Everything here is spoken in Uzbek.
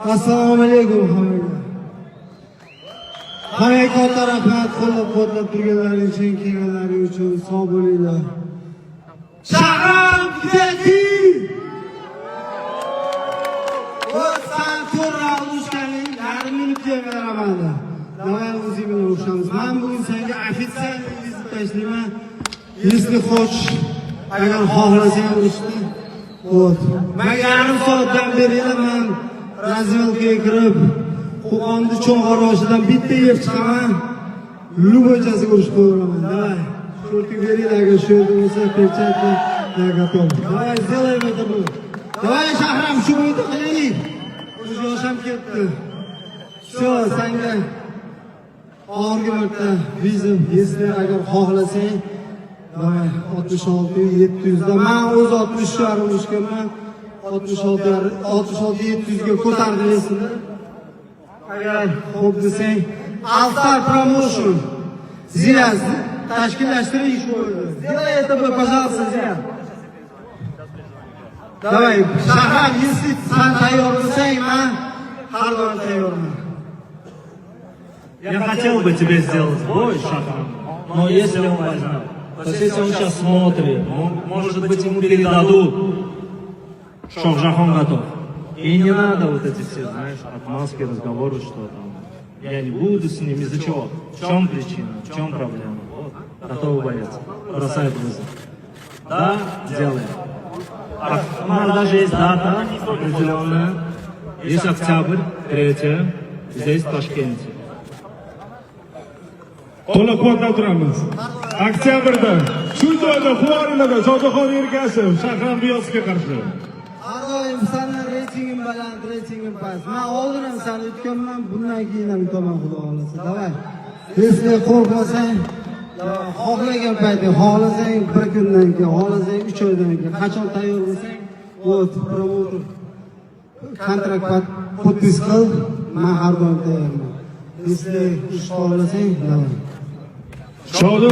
Assalomu alaykum hammaga. Hammaga katta rahmat, qo'llab-quvvatlab turganlaring uchun, kelganlaring uchun sog' bo'linglar. Shahram Gideti! O'zsan to'rra ushkaning yarim minutga beraman. Davay o'zing bilan urushamiz. Men bugun senga ofitser vizit tashlayman. Если хочешь, agar xohlasang urushni, o't. Men yarim soatdan beri men razvelkaga kirib, Qo'qonni cho'ng'oroshidan bitta yeb chiqaman. Lubochasiga urush qo'yaman. Davay. Shortga beringlar, agar shu yerda bo'lsa, perchatni готов. Давай сделаем это. Давай, Shahram, shu bo'yda qilaylik. O'z yosham ketdi. Все, senga oxirgi marta vizim, если agar xohlasang, davay 66-700 da men o'z 60 yarim ishganman. 66-700 ga ko'tardilaysizlar. Agar xo'p desang, Altar Promotion Ziya tashkillashtirish bo'ldi. Сделай это, пожалуйста, Ziya. Давай, Shahram, если sen tayyor bo'lsang, men har doim tayyorman. Я хотел бы тебе сделать бой, Шахрам, но если он возьмет, то если он сейчас смотрит, может быть, ему передадут, что Жахон готов. И не надо вот эти все, знаешь, отмазки, разговоры, что там. Я не буду с ним, из-за чего? В чем причина? В чем проблема? Вот, готовы боец. Бросает вызов. Да, делаем. У нас даже есть дата определенная. Есть октябрь, 3, здесь в Ташкенте. Qo'llab-quvvatlab turamiz. Oktyabrda shu joyda Xuvarinada Shodaxon Ergashev Shahram G'iyosovga qarshi. Har doim seni reytingim baland, reytingim past. Men oldin ham seni yutganman, bundan keyin ham yutaman, xudo xolasa. Davay. Если qo'rqmasang, xohlagan paytda, xohlasang bir kundan keyin, xohlasang 3 oydan keyin, qachon tayyor bo'lsang, o't promotor kontrakt podpis qil, men har doim tayyorman. Если xohlasang, davay. Shoda